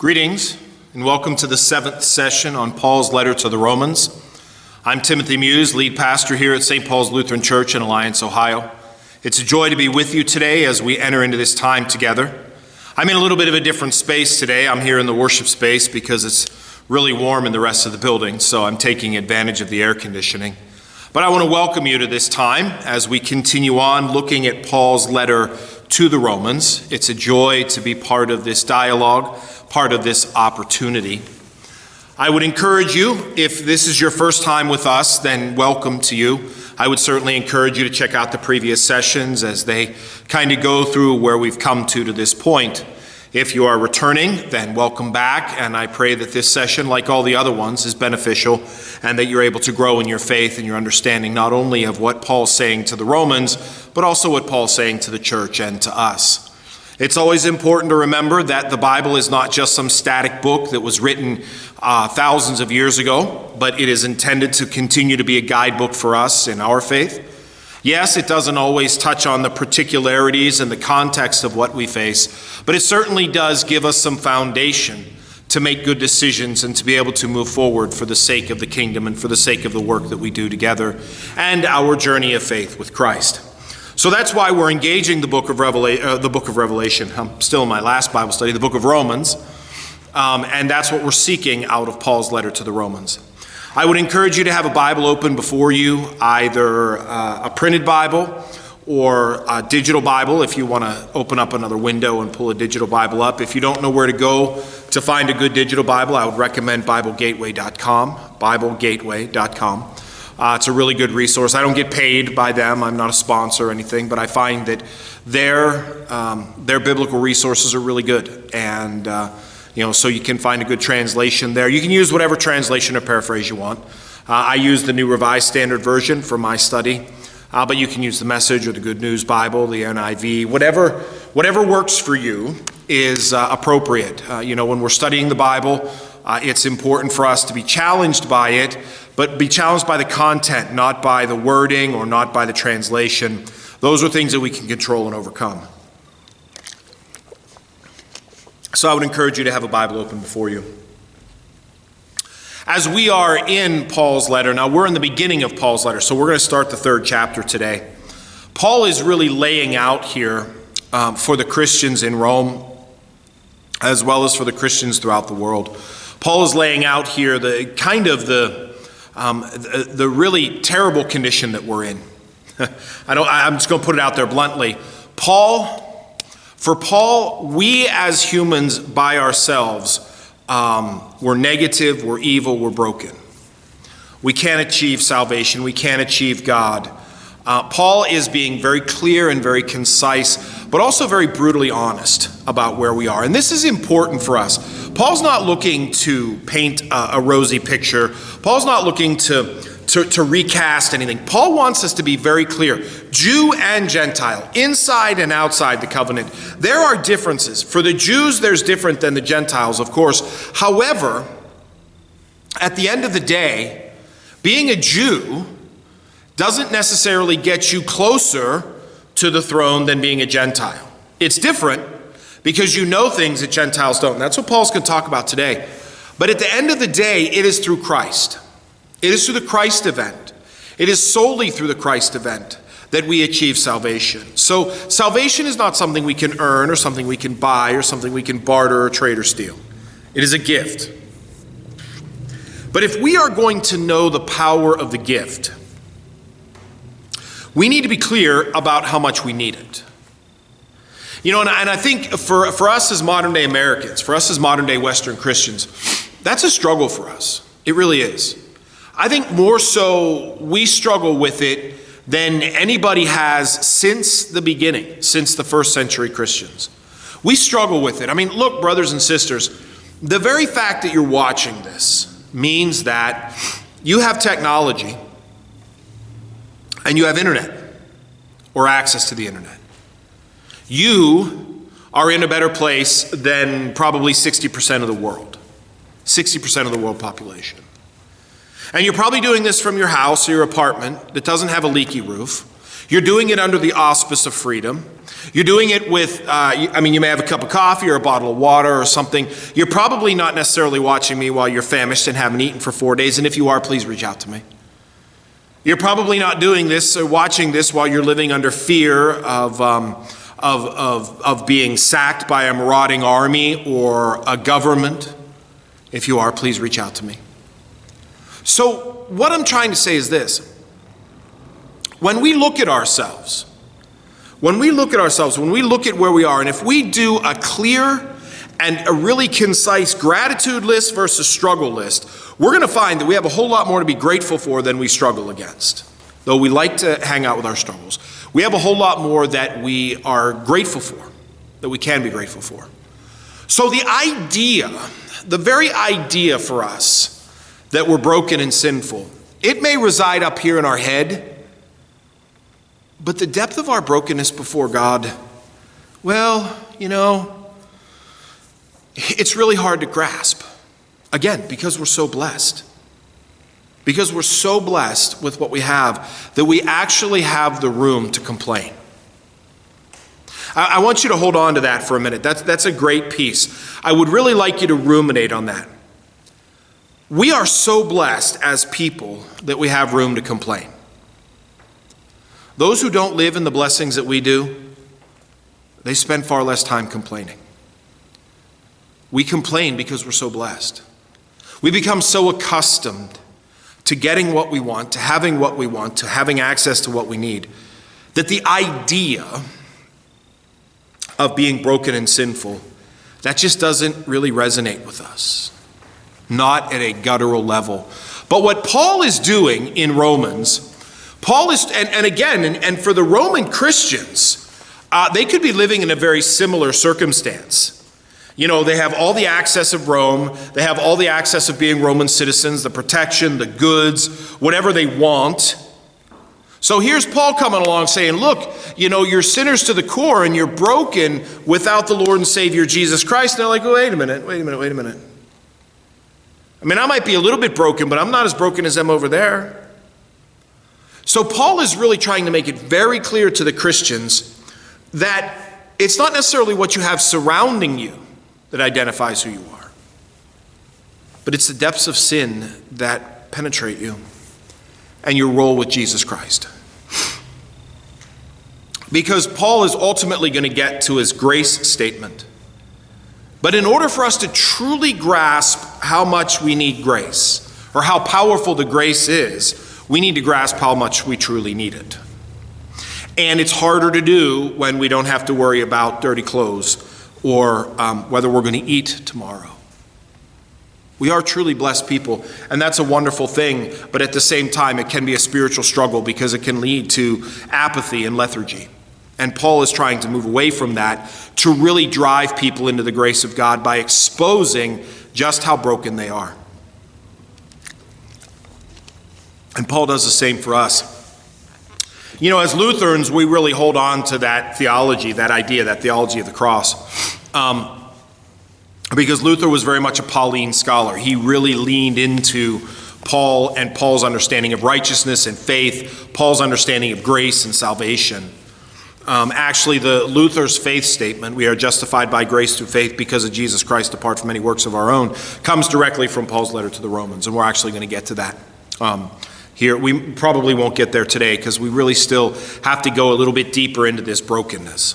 Greetings and welcome to the 7th session on Paul's letter to the Romans. I'm Timothy Muse, lead pastor here at St. Paul's Lutheran Church in Alliance, Ohio. It's a joy to be with you today as we enter into this time together. I'm in a little bit of a different space today. I'm here in the worship space because it's really warm in the rest of the building, so I'm taking advantage of the air conditioning. But I want to welcome you to this time as we continue on looking at Paul's letter to the Romans. It's a joy to be part of this dialogue, part of this opportunity. I would encourage you, if this is your first time with us, then welcome to you. I would certainly encourage you to check out the previous sessions as they kind of go through where we've come to this point. If you are returning, then welcome back, and I pray that this session, like all the other ones, is beneficial and that you're able to grow in your faith and your understanding not only of what Paul's saying to the Romans, but also what Paul's saying to the church and to us. It's always important to remember that the Bible is not just some static book that was written thousands of years ago, but it is intended to continue to be a guidebook for us in our faith. Yes, it doesn't always touch on the particularities and the context of what we face, but it certainly does give us some foundation to make good decisions and to be able to move forward for the sake of the kingdom and for the sake of the work that we do together and our journey of faith with Christ. So that's why we're engaging the book of Revelation. I'm still in my last Bible study, the book of Romans, and that's what we're seeking out of Paul's letter to the Romans. I would encourage you to have a Bible open before you, either a printed Bible or a digital Bible if you want to open up another window and pull a digital Bible up. If you don't know where to go to find a good digital Bible, I would recommend BibleGateway.com, BibleGateway.com. It's a really good resource. I don't get paid by them. I'm not a sponsor or anything, but I find that their biblical resources are really good. And so you can find a good translation there. You can use whatever translation or paraphrase you want. I use the New Revised Standard Version for my study, but you can use the Message or the Good News Bible, the NIV, whatever works for you is appropriate. When we're studying the Bible, it's important for us to be challenged by it, but be challenged by the content, not by the wording or not by the translation. Those are things that we can control and overcome. So I would encourage you to have a Bible open before you. As we are in Paul's letter, now we're in the beginning of Paul's letter, so we're going to start the 3rd chapter today. Paul is really laying out here for the Christians in Rome, as well as for the Christians throughout the world. Paul is laying out here the really terrible condition that we're in. I'm just going to put it out there bluntly. For Paul, we as humans by ourselves, we're negative, we're evil, we're broken. We can't achieve salvation. We can't achieve God. Paul is being very clear and very concise, but also very brutally honest about where we are. And this is important for us. Paul's not looking to paint a rosy picture. Paul's not looking to recast anything. Paul wants us to be very clear. Jew and Gentile, inside and outside the covenant. There are differences. For the Jews, there's different than the Gentiles, of course. However, at the end of the day, being a Jew doesn't necessarily get you closer to the throne than being a Gentile. It's different because you know things that Gentiles don't. And that's what Paul's going to talk about today. But at the end of the day, it is through Christ. It is through the Christ event. It is solely through the Christ event that we achieve salvation. So salvation is not something we can earn or something we can buy or something we can barter or trade or steal. It is a gift. But if we are going to know the power of the gift, we need to be clear about how much we need it. And I think for us as modern day Americans, for us as modern day Western Christians, that's a struggle for us. It really is. I think more so we struggle with it than anybody has since the beginning, since the first century Christians. We struggle with it. I mean, look, brothers and sisters, the very fact that you're watching this means that you have technology and you have internet or access to the internet. You are in a better place than probably 60% of the world, 60% of the world population. And you're probably doing this from your house or your apartment that doesn't have a leaky roof. You're doing it under the auspice of freedom. You're doing it with, you may have a cup of coffee or a bottle of water or something. You're probably not necessarily watching me while you're famished and haven't eaten for 4 days. And if you are, please reach out to me. You're probably not doing this or watching this while you're living under fear of being sacked by a marauding army or a government. If you are, please reach out to me. So what I'm trying to say is this. When we look at ourselves, when we look at where we are, and if we do a clear and a really concise gratitude list versus struggle list, we're going to find that we have a whole lot more to be grateful for than we struggle against. Though we like to hang out with our struggles, we have a whole lot more that we are grateful for, that we can be grateful for. So the very idea for us that we're broken and sinful, it may reside up here in our head, but the depth of our brokenness before God, well, it's really hard to grasp. Again, because we're so blessed. Because we're so blessed with what we have that we actually have the room to complain. I want you to hold on to that for a minute. That's a great piece. I would really like you to ruminate on that. We are so blessed as people that we have room to complain. Those who don't live in the blessings that we do, they spend far less time complaining. We complain because we're so blessed. We become so accustomed to getting what we want, to having what we want, to having access to what we need, that the idea of being broken and sinful, that just doesn't really resonate with us. Not at a guttural level. But what Paul is doing in Romans, Paul is, and for the Roman Christians, they could be living in a very similar circumstance. They have all the access of Rome. They have all the access of being Roman citizens, the protection, the goods, whatever they want. So here's Paul coming along saying, look, you're sinners to the core and you're broken without the Lord and Savior Jesus Christ. And they're like, wait a minute. I might be a little bit broken, but I'm not as broken as them over there. So Paul is really trying to make it very clear to the Christians that it's not necessarily what you have surrounding you that identifies who you are, but it's the depths of sin that penetrate you and your role with Jesus Christ. Because Paul is ultimately going to get to his grace statement. But in order for us to truly grasp how much we need grace, or how powerful the grace is, we need to grasp how much we truly need it. And it's harder to do when we don't have to worry about dirty clothes or whether we're going to eat tomorrow. We are truly blessed people, and that's a wonderful thing, but at the same time, it can be a spiritual struggle because it can lead to apathy and lethargy. And Paul is trying to move away from that to really drive people into the grace of God by exposing just how broken they are. And Paul does the same for us. As Lutherans, we really hold on to that theology, that idea, that theology of the cross. Because Luther was very much a Pauline scholar. He really leaned into Paul and Paul's understanding of righteousness and faith, Paul's understanding of grace and salvation. Actually, the Luther's faith statement, we are justified by grace through faith because of Jesus Christ apart from any works of our own, comes directly from Paul's letter to the Romans, and we're actually going to get to that. Here, we probably won't get there today because we really still have to go a little bit deeper into this brokenness.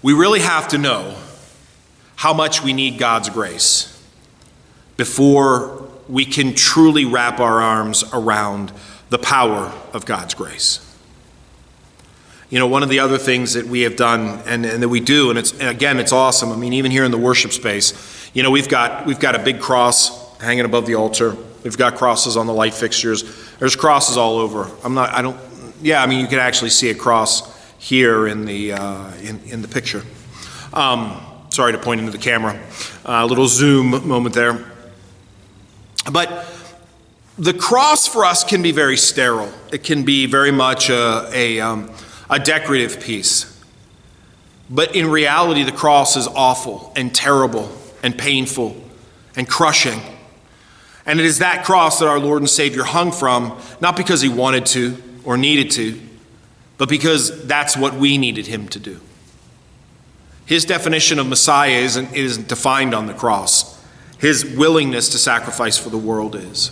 We really have to know how much we need God's grace before we can truly wrap our arms around the power of God's grace. One of the other things that we have done and that we do, and it's awesome. Even here in the worship space, we've got a big cross hanging above the altar. We've got crosses on the light fixtures. There's crosses all over. You can actually see a cross here in the picture. Sorry to point into the camera. A little zoom moment there. But the cross for us can be very sterile. It can be very much a decorative piece. But in reality, the cross is awful and terrible and painful and crushing. And it is that cross that our Lord and Savior hung from, not because he wanted to, or needed to, but because that's what we needed him to do. His definition of Messiah isn't defined on the cross. His willingness to sacrifice for the world is.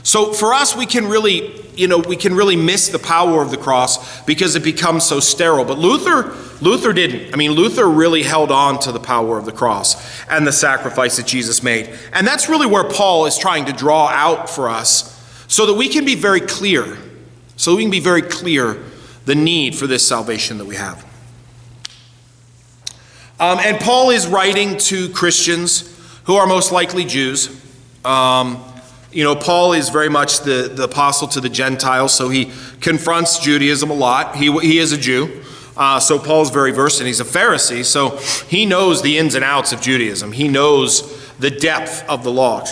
So for us, we can really miss the power of the cross because it becomes so sterile. But Luther didn't. I mean, Luther really held on to the power of the cross and the sacrifice that Jesus made. And that's really where Paul is trying to draw out for us so that we can be very clear, the need for this salvation that we have. And Paul is writing to Christians who are most likely Jews. Paul is very much the apostle to the Gentiles, so he confronts Judaism a lot. He is a Jew, so Paul's very versed, and he's a Pharisee, so he knows the ins and outs of Judaism. He knows the depth of the law,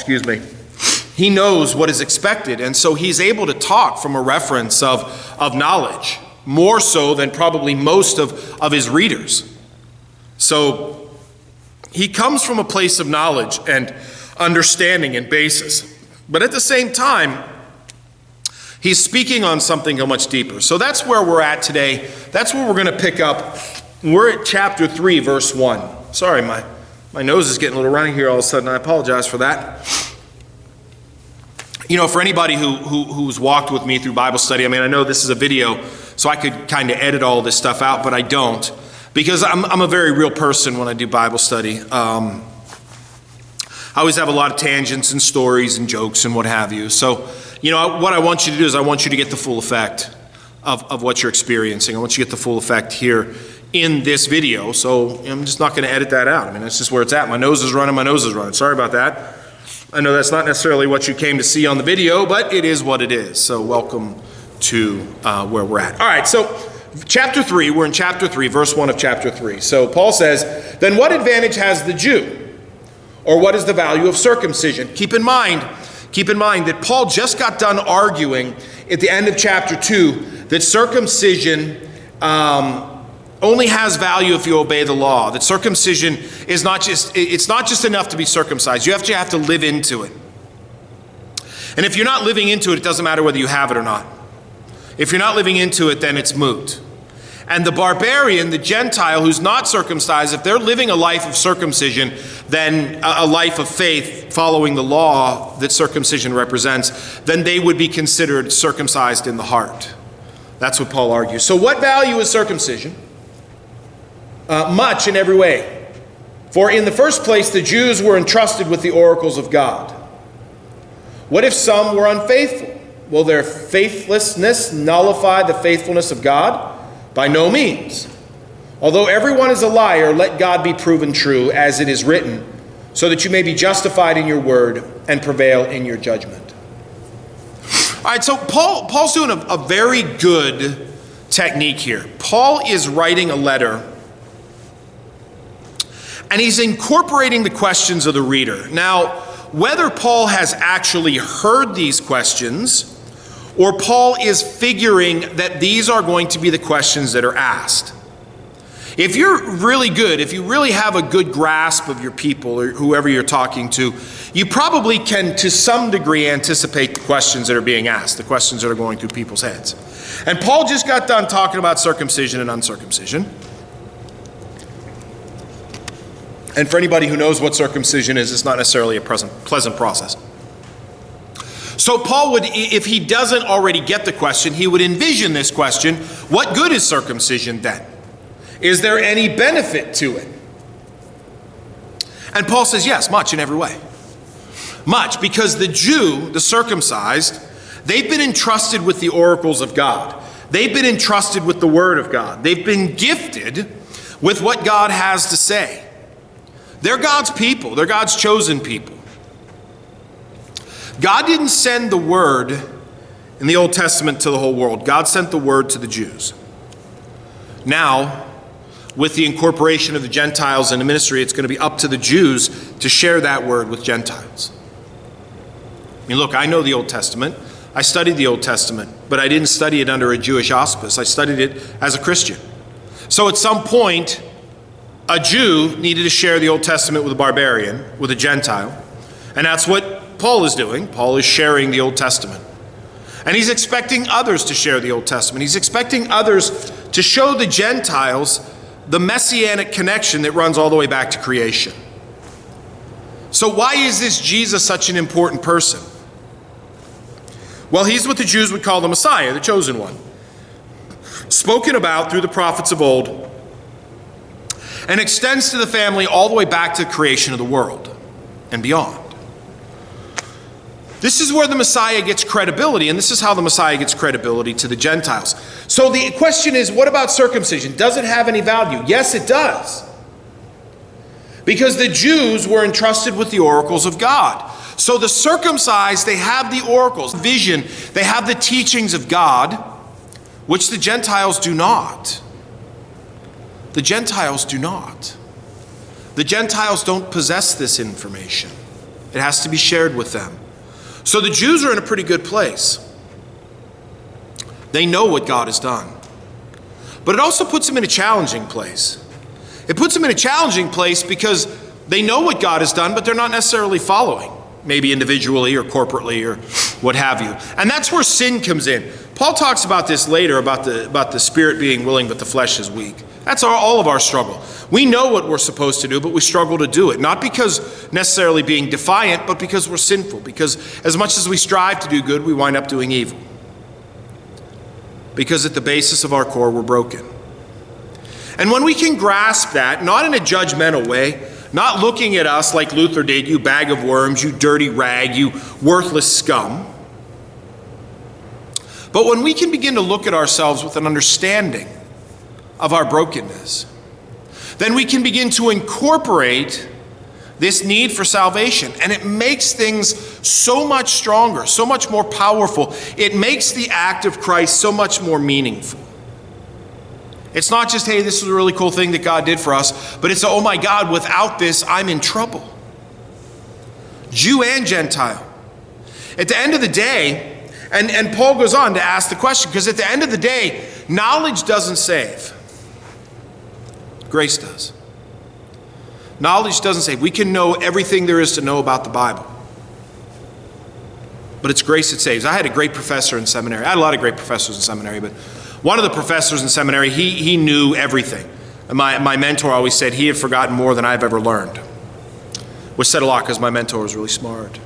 He knows what is expected, and so he's able to talk from a reference of knowledge, more so than probably most of his readers. So he comes from a place of knowledge and understanding and basis. But at the same time, he's speaking on something much deeper. So that's where we're at today. That's where we're going to pick up. We're at chapter 3, verse 1. Sorry, my nose is getting a little runny here all of a sudden. I apologize for that. For anybody who's walked with me through Bible study, I know this is a video, so I could kind of edit all this stuff out, but I don't. Because I'm a very real person when I do Bible study. I always have a lot of tangents and stories and jokes and what have you. So, what I want you to do is I want you to get the full effect of what you're experiencing. I want you to get the full effect here in this video. So I'm just not going to edit that out. That's just where it's at. My nose is running. Sorry about that. I know that's not necessarily what you came to see on the video, but it is what it is. So welcome to where we're at. All right, so chapter 3, we're in chapter 3, verse 1 of chapter 3. So Paul says, "Then what advantage has the Jew? Or what is the value of circumcision?" Keep in mind that Paul just got done arguing at the end of chapter 2 that circumcision only has value if you obey the law. That circumcision is not just enough to be circumcised. You have to live into it. And if you're not living into it, it doesn't matter whether you have it or not. If you're not living into it, then it's moot. And the barbarian, the Gentile who's not circumcised, if they're living a life of circumcision, then a life of faith following the law that circumcision represents, then they would be considered circumcised in the heart. That's what Paul argues. So what value is circumcision? Much in every way. For in the first place, the Jews were entrusted with the oracles of God. What if some were unfaithful? Will their faithlessness nullify the faithfulness of God? By no means. Although everyone is a liar, let God be proven true, as it is written, so that you may be justified in your word and prevail in your judgment. All right, so Paul's doing a very good technique here. Paul is writing a letter, and he's incorporating the questions of the reader. Now, whether Paul has actually heard these questions, or Paul is figuring that these are going to be the questions that are asked. If you're really good, if you really have a good grasp of your people or whoever you're talking to, you probably can to some degree anticipate the questions that are being asked, the questions that are going through people's heads. And Paul just got done talking about circumcision and uncircumcision. And for anybody who knows what circumcision is, it's not necessarily a pleasant process. So Paul would, if he doesn't already get the question, he would envision this question: what good is circumcision then? Is there any benefit to it? And Paul says, yes, much in every way. Much, because the Jew, the circumcised, they've been entrusted with the oracles of God. They've been entrusted with the word of God. They've been gifted with what God has to say. They're God's people. They're God's chosen people. God didn't send the word in the Old Testament to the whole world. God sent the word to the Jews. Now, with the incorporation of the Gentiles in the ministry, it's going to be up to the Jews to share that word with Gentiles. Look, I know the Old Testament. I studied the Old Testament, but I didn't study it under a Jewish auspice. I studied it as a Christian. So at some point, a Jew needed to share the Old Testament with a barbarian, with a Gentile. And that's what Paul is doing. Paul is sharing the Old Testament. And he's expecting others to share the Old Testament. He's expecting others to show the Gentiles the messianic connection that runs all the way back to creation. So why is this Jesus such an important person? Well, he's what the Jews would call the Messiah, the chosen one, spoken about through the prophets of old, and extends to the family all the way back to the creation of the world and beyond. This is where the Messiah gets credibility, and this is how the Messiah gets credibility to the Gentiles. So the question is, what about circumcision? Does it have any value? Yes, it does. Because the Jews were entrusted with the oracles of God. So the circumcised, they have the oracles, vision, they have the teachings of God, which the Gentiles do not. The Gentiles do not. The Gentiles don't possess this information. It has to be shared with them. So the Jews are in a pretty good place. They know what God has done. But it also puts them in a challenging place. It puts them in a challenging place because they know what God has done, but they're not necessarily following, maybe individually or corporately or what have you. And that's where sin comes in. Paul talks about this later, about the spirit being willing, but the flesh is weak. That's all of our struggle. We know what we're supposed to do, but we struggle to do it. Not because necessarily being defiant, but because we're sinful. Because as much as we strive to do good, we wind up doing evil. Because at the basis of our core, we're broken. And when we can grasp that, not in a judgmental way, not looking at us like Luther did, you bag of worms, you dirty rag, you worthless scum. But when we can begin to look at ourselves with an understanding of our brokenness, then we can begin to incorporate this need for salvation. And it makes things so much stronger, so much more powerful. It makes the act of Christ so much more meaningful. It's not just, hey, this is a really cool thing that God did for us, but it's, oh my God, without this, I'm in trouble. Jew and Gentile. At the end of the day, and Paul goes on to ask the question, because at the end of the day, knowledge doesn't save. Grace does. Knowledge doesn't save. We can know everything there is to know about the Bible. But it's grace that saves. I had a great professor in seminary. I had a lot of great professors in seminary, but one of the professors in seminary, he knew everything. My mentor always said he had forgotten more than I've ever learned, which said a lot because my mentor was really smart.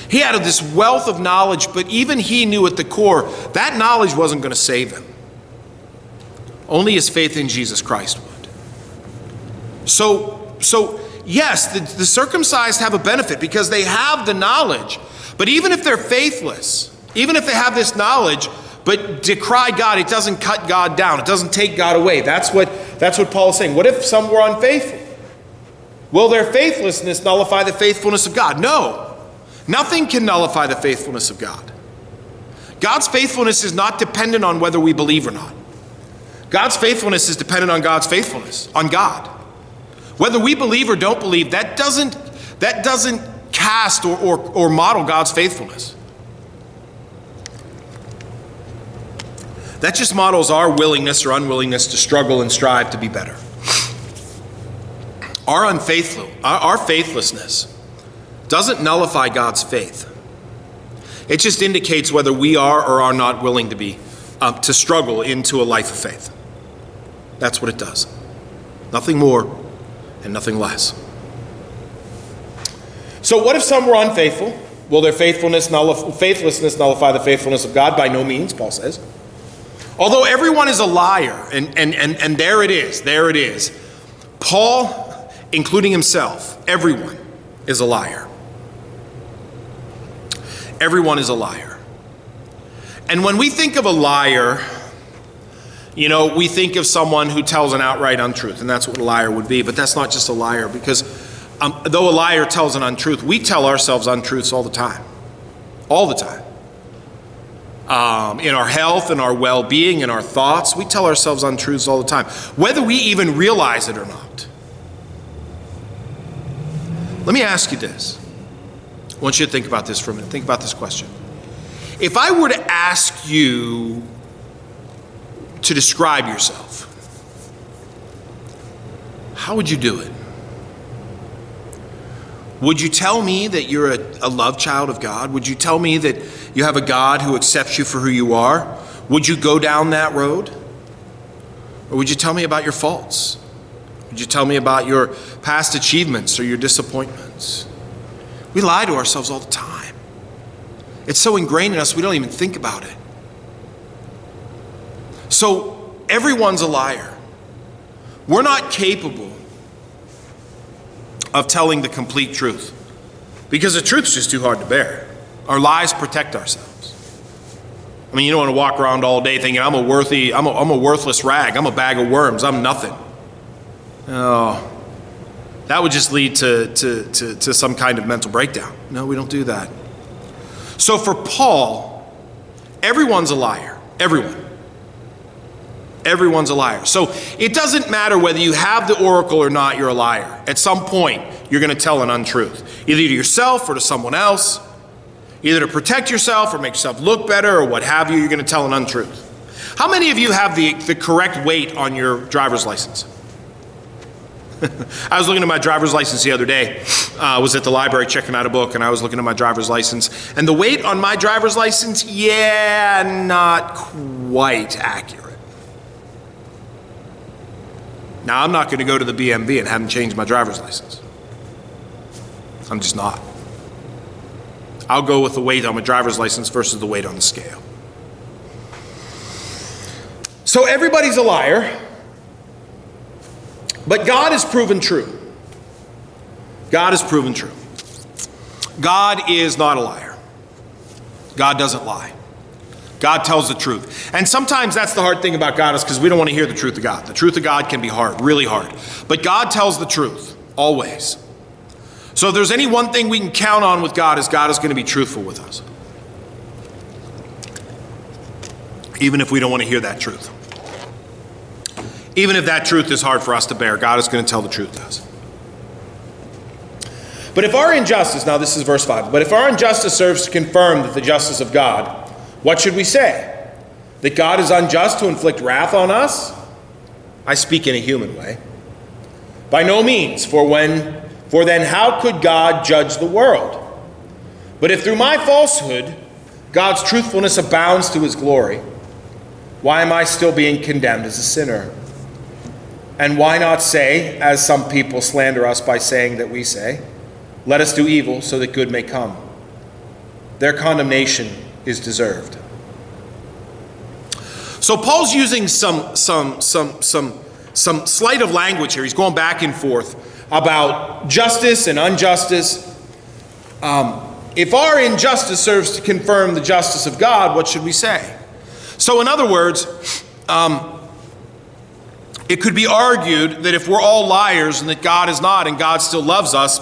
He had this wealth of knowledge, but even he knew at the core that knowledge wasn't going to save him. Only his faith in Jesus Christ would. So yes, the circumcised have a benefit because they have the knowledge. But even if they're faithless, even if they have this knowledge, but decry God, it doesn't cut God down. It doesn't take God away. That's what Paul is saying. What if some were unfaithful? Will their faithlessness nullify the faithfulness of God? No. Nothing can nullify the faithfulness of God. God's faithfulness is not dependent on whether we believe or not. God's faithfulness is dependent on God's faithfulness, on God. Whether we believe or don't believe, that doesn't cast or model God's faithfulness. That just models our willingness or unwillingness to struggle and strive to be better. Our faithlessness doesn't nullify God's faith. It just indicates whether we are or are not willing to struggle into a life of faith. That's what it does. Nothing more and nothing less. So what if some were unfaithful? Will their faithlessness nullify the faithfulness of God? By no means, Paul says. Although everyone is a liar, and there it is. Paul, including himself, everyone is a liar. Everyone is a liar. And when we think of a liar, we think of someone who tells an outright untruth, and that's what a liar would be. But that's not just a liar, because though a liar tells an untruth, we tell ourselves untruths all the time. All the time. In our health, in our well-being, in our thoughts, we tell ourselves untruths all the time, whether we even realize it or not. Let me ask you this. I want you to think about this for a minute. Think about this question. If I were to ask you to describe yourself, how would you do it? Would you tell me that you're a love child of God? Would you tell me that you have a God who accepts you for who you are? Would you go down that road? Or would you tell me about your faults? Would you tell me about your past achievements or your disappointments? We lie to ourselves all the time. It's so ingrained in us we don't even think about it. So everyone's a liar. We're not capable of telling the complete truth because the truth's just too hard to bear. Our lies protect ourselves. I mean, you don't want to walk around all day thinking, I'm a worthless rag, I'm a bag of worms, I'm nothing. Oh, that would just lead to some kind of mental breakdown. No, we don't do that. So for Paul, everyone's a liar. Everyone. Everyone's a liar. So it doesn't matter whether you have the oracle or not, you're a liar. At some point, you're going to tell an untruth, either to yourself or to someone else, either to protect yourself or make yourself look better or what have you, you're going to tell an untruth. How many of you have the correct weight on your driver's license? I was looking at my driver's license the other day. I was at the library checking out a book, and I was looking at my driver's license. And the weight on my driver's license, not quite accurate. Now, I'm not going to go to the BMV and have them change my driver's license. I'm just not. I'll go with the weight on my driver's license versus the weight on the scale. So everybody's a liar, but God is proven true. God is proven true. God is not a liar. God doesn't lie. God tells the truth. And sometimes that's the hard thing about God is because we don't want to hear the truth of God. The truth of God can be hard, really hard. But God tells the truth, always. So if there's any one thing we can count on with God is God is going to be truthful with us. Even if we don't want to hear that truth. Even if that truth is hard for us to bear, God is going to tell the truth to us. But if our injustice, now this is verse 5, but if our injustice serves to confirm the justice of God, what should we say? That God is unjust to inflict wrath on us? I speak in a human way. By no means, for then how could God judge the world? But if through my falsehood God's truthfulness abounds to his glory, why am I still being condemned as a sinner? And why not say, as some people slander us by saying that we say, let us do evil so that good may come? Their condemnation is deserved. So Paul's using some sleight of language here. He's going back and forth about justice and injustice. If our injustice serves to confirm the justice of God, what should we say? So in other words, it could be argued that if we're all liars and that God is not and God still loves us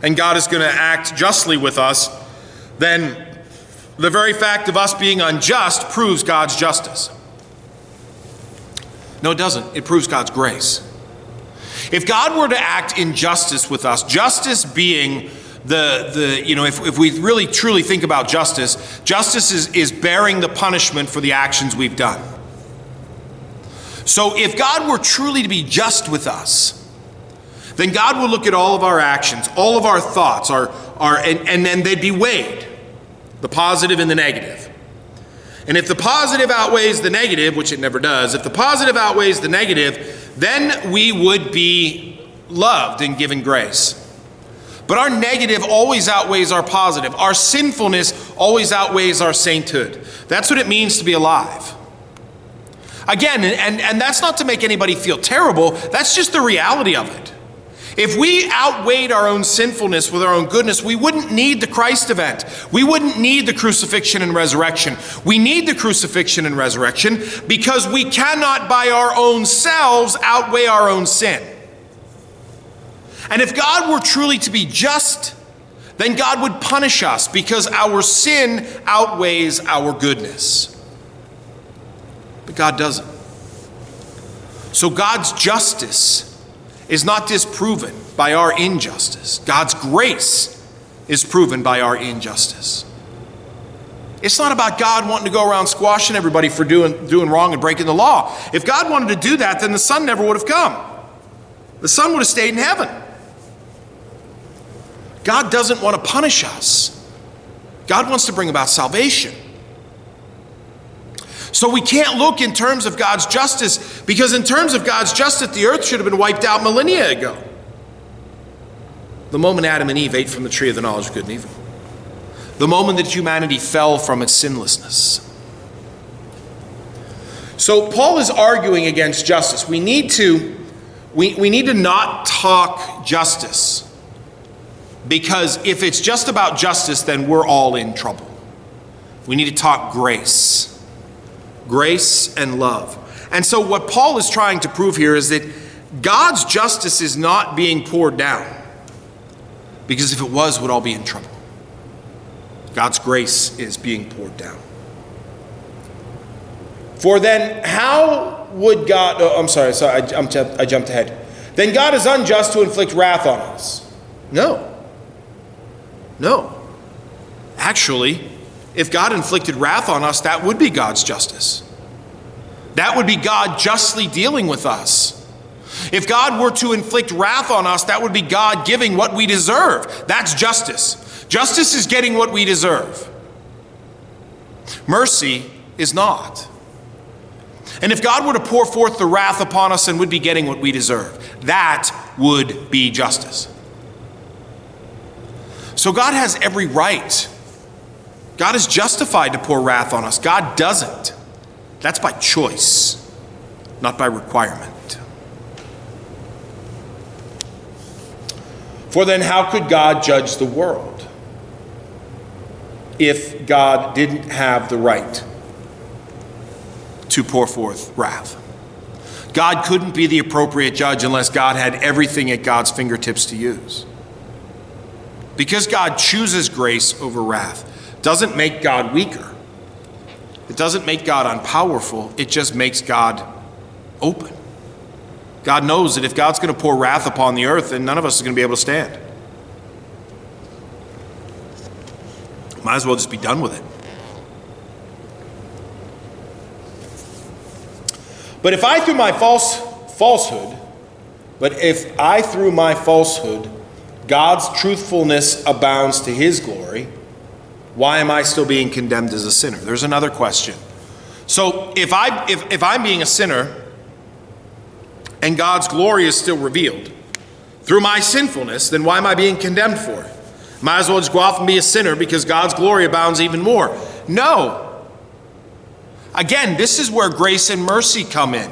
and God is going to act justly with us, then the very fact of us being unjust proves God's justice. No, it doesn't. It proves God's grace. If God were to act in justice with us, justice being if we really truly think about justice, justice is bearing the punishment for the actions we've done. So if God were truly to be just with us, then God would look at all of our actions, all of our thoughts, and then they'd be weighed. The positive and the negative. And if the positive outweighs the negative, which it never does, if the positive outweighs the negative, then we would be loved and given grace. But our negative always outweighs our positive. Our sinfulness always outweighs our sainthood. That's what it means to be alive. Again, and that's not to make anybody feel terrible, that's just the reality of it. If we outweighed our own sinfulness with our own goodness, we wouldn't need the Christ event. We wouldn't need the crucifixion and resurrection. We need the crucifixion and resurrection because we cannot by our own selves outweigh our own sin. And if God were truly to be just, then God would punish us because our sin outweighs our goodness. But God doesn't. So God's justice is not disproven by our injustice. God's grace is proven by our injustice. It's not about God wanting to go around squashing everybody for doing wrong and breaking the law. If God wanted to do that, then the Son never would have come. The Son would have stayed in heaven. God doesn't want to punish us. God wants to bring about salvation. So we can't look in terms of God's justice, because in terms of God's justice, the earth should have been wiped out millennia ago. The moment Adam and Eve ate from the tree of the knowledge of good and evil. The moment that humanity fell from its sinlessness. So Paul is arguing against justice. We need to not talk justice, because if it's just about justice, then we're all in trouble. We need to talk grace. Grace and love. And so what Paul is trying to prove here is that God's justice is not being poured down, because if it was, we'd all be in trouble. God's grace is being poured down. For then how would God, I jumped ahead. Then God is unjust to inflict wrath on us. No. Actually, if God inflicted wrath on us, that would be God's justice. That would be God justly dealing with us. If God were to inflict wrath on us, that would be God giving what we deserve. That's justice. Justice is getting what we deserve. Mercy is not. And if God were to pour forth the wrath upon us and would be getting what we deserve, that would be justice. So God has every right. God is justified to pour wrath on us. God doesn't. That's by choice, not by requirement. For then how could God judge the world if God didn't have the right to pour forth wrath? God couldn't be the appropriate judge unless God had everything at God's fingertips to use. Because God chooses grace over wrath, doesn't make God weaker. It doesn't make God unpowerful. It just makes God open. God knows that if God's going to pour wrath upon the earth, then none of us is going to be able to stand. Might as well just be done with it. But if I through my falsehood, God's truthfulness abounds to his glory, why am I still being condemned as a sinner? There's another question. So if I'm being a sinner and God's glory is still revealed through my sinfulness, then why am I being condemned for it? Might as well just go off and be a sinner because God's glory abounds even more. No. Again, this is where grace and mercy come in.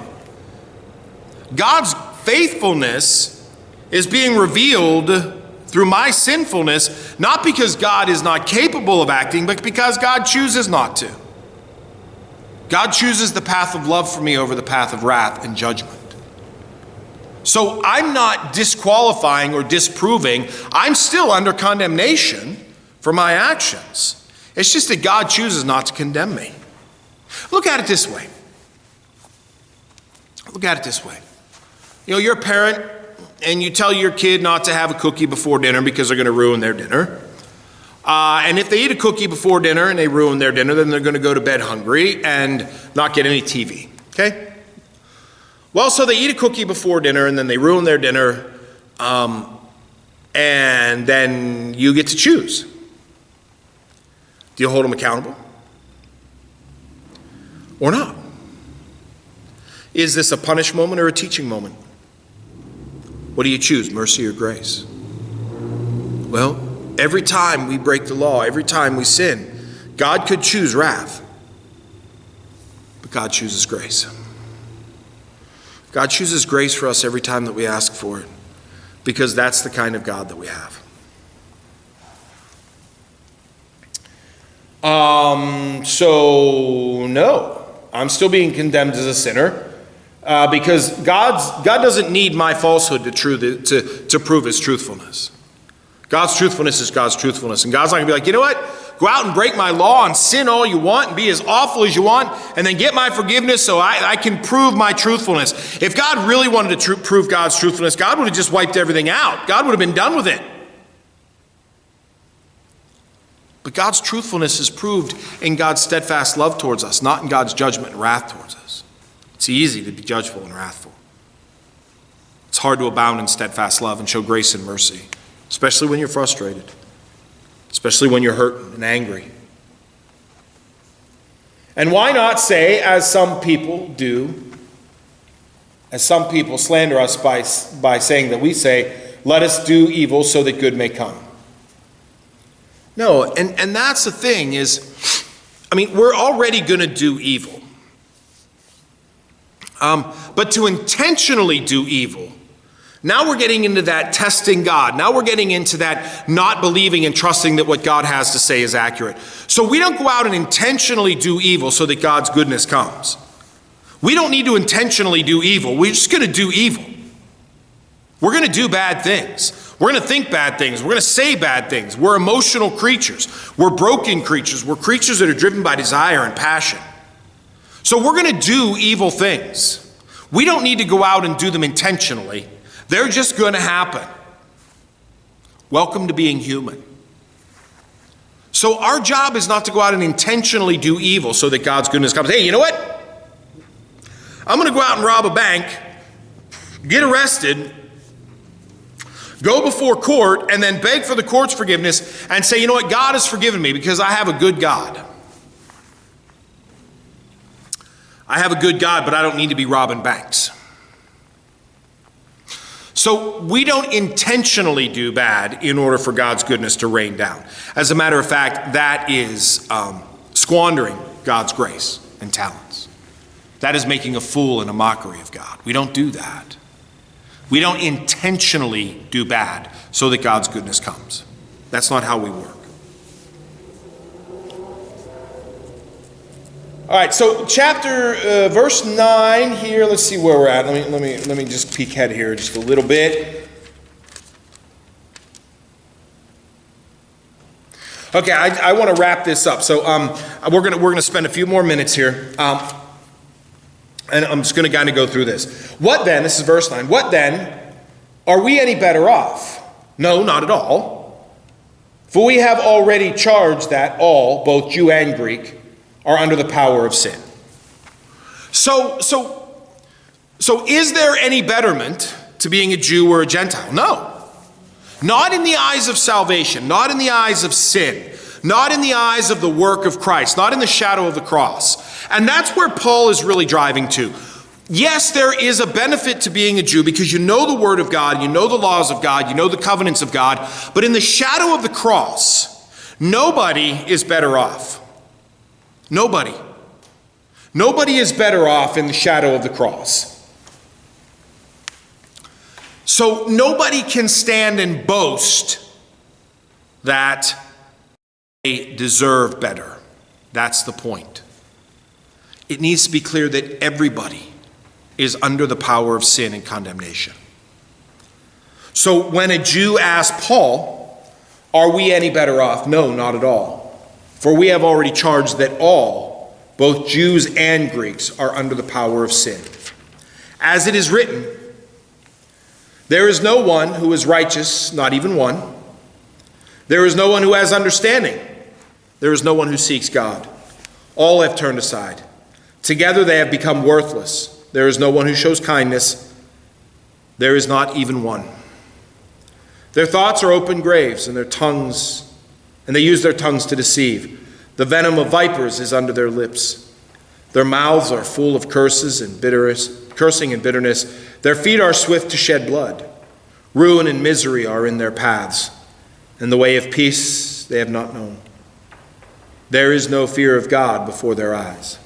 God's faithfulness is being revealed through my sinfulness, not because God is not capable of acting, but because God chooses not to. God chooses the path of love for me over the path of wrath and judgment. So I'm not disqualifying or disproving. I'm still under condemnation for my actions. It's just that God chooses not to condemn me. Look at it this way. You know, you're a parent and you tell your kid not to have a cookie before dinner because they're going to ruin their dinner. And if they eat a cookie before dinner and they ruin their dinner, then they're going to go to bed hungry and not get any TV. Okay? Well, so they eat a cookie before dinner and then they ruin their dinner. And then you get to choose. Do you hold them accountable? Or not? Is this a punish moment or a teaching moment? What do you choose, mercy or grace? Well, every time we break the law, every time we sin, God could choose wrath, but God chooses grace. God chooses grace for us every time that we ask for it, because that's the kind of God that we have. So no, I'm still being condemned as a sinner. Because God doesn't need my falsehood to prove his truthfulness. God's truthfulness is God's truthfulness. And God's not going to be like, you know what? Go out and break my law and sin all you want and be as awful as you want and then get my forgiveness so I can prove my truthfulness. If God really wanted to prove God's truthfulness, God would have just wiped everything out. God would have been done with it. But God's truthfulness is proved in God's steadfast love towards us, not in God's judgment and wrath towards us. It's easy to be judgeful and wrathful. It's hard to abound in steadfast love and show grace and mercy especially when you're frustrated, especially when you're hurt and angry. And why not say, as some people do, as some people slander us by saying that we say, let us do evil so that good may come. No, and that's the thing is, we're already going to do evil. But to intentionally do evil, now we're getting into that testing God. Now we're getting into that not believing and trusting that what God has to say is accurate. So we don't go out and intentionally do evil so that God's goodness comes. We don't need to intentionally do evil. We're just going to do evil. We're going to do bad things. We're going to think bad things. We're going to say bad things. We're emotional creatures. We're broken creatures. We're creatures that are driven by desire and passion. So we're going to do evil things. We don't need to go out and do them intentionally. They're just going to happen. Welcome to being human. So our job is not to go out and intentionally do evil so that God's goodness comes. Hey, you know what? I'm going to go out and rob a bank, get arrested, go before court, and then beg for the court's forgiveness and say, you know what? God has forgiven me because I have a good God. I have a good God, but I don't need to be robbing banks. So we don't intentionally do bad in order for God's goodness to rain down. As a matter of fact, that is squandering God's grace and talents. That is making a fool and a mockery of God. We don't do that. We don't intentionally do bad so that God's goodness comes. That's not how we work. All right, so verse 9 here, let's see where we're at. Let me just peek ahead here just a little bit. Okay, I want to wrap this up. So we're gonna spend a few more minutes here, and I'm just gonna kind of go through this. What then? This is verse 9. What then? Are we any better off? No, not at all. For we have already charged that all, both Jew and Greek, are under the power of sin. So is there any betterment to being a Jew or a Gentile? No. Not in the eyes of salvation, not in the eyes of sin, not in the eyes of the work of Christ, not in the shadow of the cross. And that's where Paul is really driving to. Yes, there is a benefit to being a Jew because you know the Word of God, you know the laws of God, you know the covenants of God, but in the shadow of the cross, nobody is better off. Nobody. Nobody is better off in the shadow of the cross. So nobody can stand and boast that they deserve better. That's the point. It needs to be clear that everybody is under the power of sin and condemnation. So when a Jew asked Paul, are we any better off? No, not at all. For we have already charged that all, both Jews and Greeks, are under the power of sin. As it is written, there is no one who is righteous, not even one. There is no one who has understanding. There is no one who seeks God. All have turned aside. Together they have become worthless. There is no one who shows kindness. There is not even one. Their thoughts are open graves, and they use their tongues to deceive. The venom of vipers is under their lips. Their mouths are full of cursing and bitterness. Their feet are swift to shed blood. Ruin and misery are in their paths, and the way of peace they have not known. There is no fear of God before their eyes.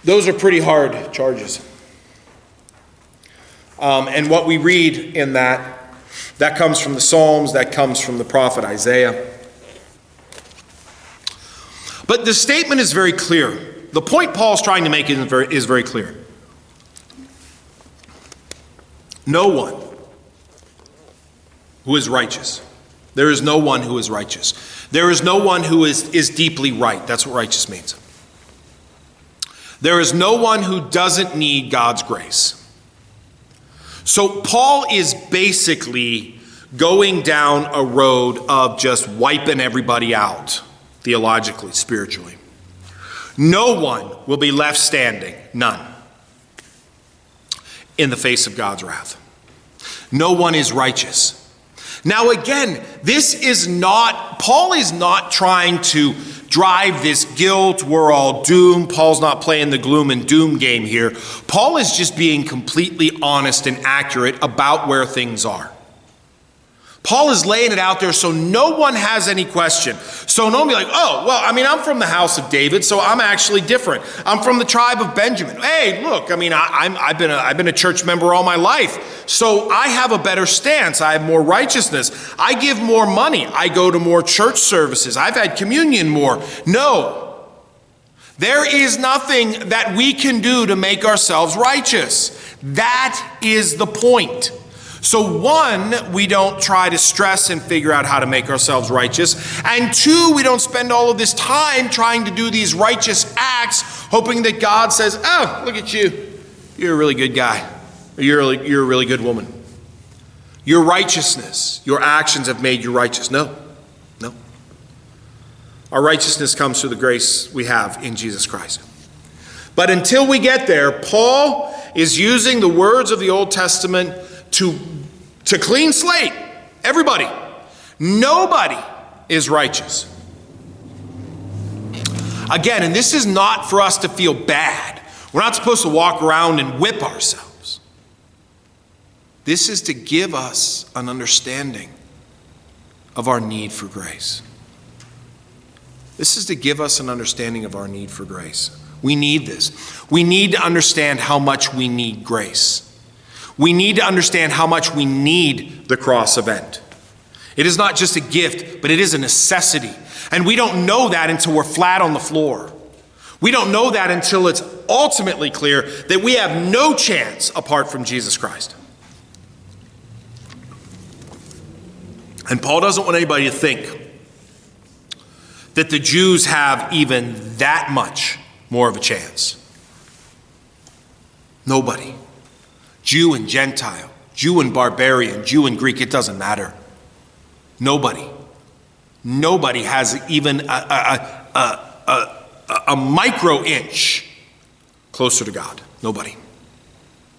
Those are pretty hard charges. And what we read in that comes from the Psalms, that comes from the prophet Isaiah. But the statement is very clear. The point Paul's trying to make is very clear. No one who is righteous. There is no one who is righteous. There is no one who is deeply right. That's what righteous means. There is no one who doesn't need God's grace. So Paul is basically going down a road of just wiping everybody out, theologically, spiritually. No one will be left standing, none. in the face of God's wrath. No one is righteous. Now again, Paul is not trying to drive this guilt, we're all doomed. Paul's not playing the gloom and doom game here. Paul is just being completely honest and accurate about where things are. Paul is laying it out there so no one has any question. So no one be like, oh, well, I'm from the house of David, so I'm actually different. I'm from the tribe of Benjamin. Hey, look, I've been a church member all my life, so I have a better stance. I have more righteousness. I give more money. I go to more church services. I've had communion more. No. There is nothing that we can do to make ourselves righteous. That is the point. So one, we don't try to stress and figure out how to make ourselves righteous. And two, we don't spend all of this time trying to do these righteous acts, hoping that God says, oh, look at you. You're a really good guy. Or you're a really good woman. Your righteousness, your actions have made you righteous. No. Our righteousness comes through the grace we have in Jesus Christ. But until we get there, Paul is using the words of the Old Testament to clean slate. Everybody. Nobody is righteous. Again, and this is not for us to feel bad. We're not supposed to walk around and whip ourselves. This is to give us an understanding of our need for grace. This is to give us an understanding of our need for grace. We need this. We need to understand how much we need grace. We need to understand how much we need the cross event. It is not just a gift, but it is a necessity. And we don't know that until we're flat on the floor. We don't know that until it's ultimately clear that we have no chance apart from Jesus Christ. And Paul doesn't want anybody to think that the Jews have even that much more of a chance. Nobody. Jew and Gentile, Jew and barbarian, Jew and Greek, it doesn't matter. Nobody has even a micro inch closer to God. Nobody.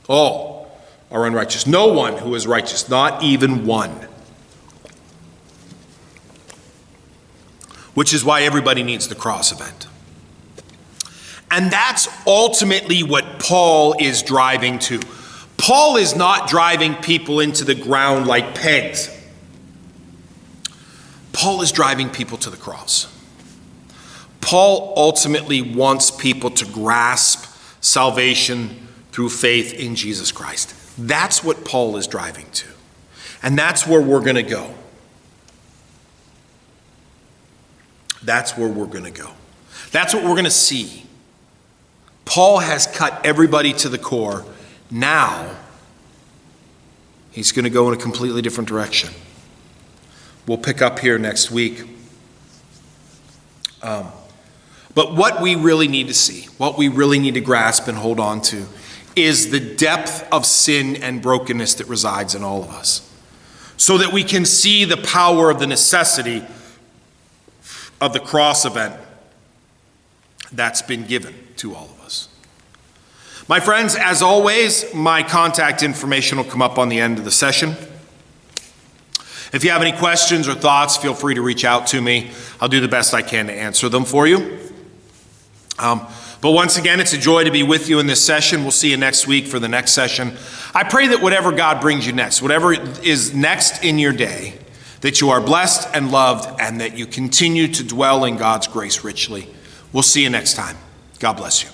All are unrighteous. No one who is righteous, not even one. Which is why everybody needs the cross event. And that's ultimately what Paul is driving to. Paul is not driving people into the ground like pegs. Paul is driving people to the cross. Paul ultimately wants people to grasp salvation through faith in Jesus Christ. That's what Paul is driving to. And that's where we're going to go. That's where we're going to go. That's what we're going to see. Paul has cut everybody to the core. Now, he's going to go in a completely different direction. We'll pick up here next week. But what we really need to see, what we really need to grasp and hold on to, is the depth of sin and brokenness that resides in all of us, so that we can see the power of the necessity of the cross event that's been given to all of us. My friends, as always, my contact information will come up on the end of the session. If you have any questions or thoughts, feel free to reach out to me. I'll do the best I can to answer them for you. But once again, it's a joy to be with you in this session. We'll see you next week for the next session. I pray that whatever God brings you next, whatever is next in your day, that you are blessed and loved and that you continue to dwell in God's grace richly. We'll see you next time. God bless you.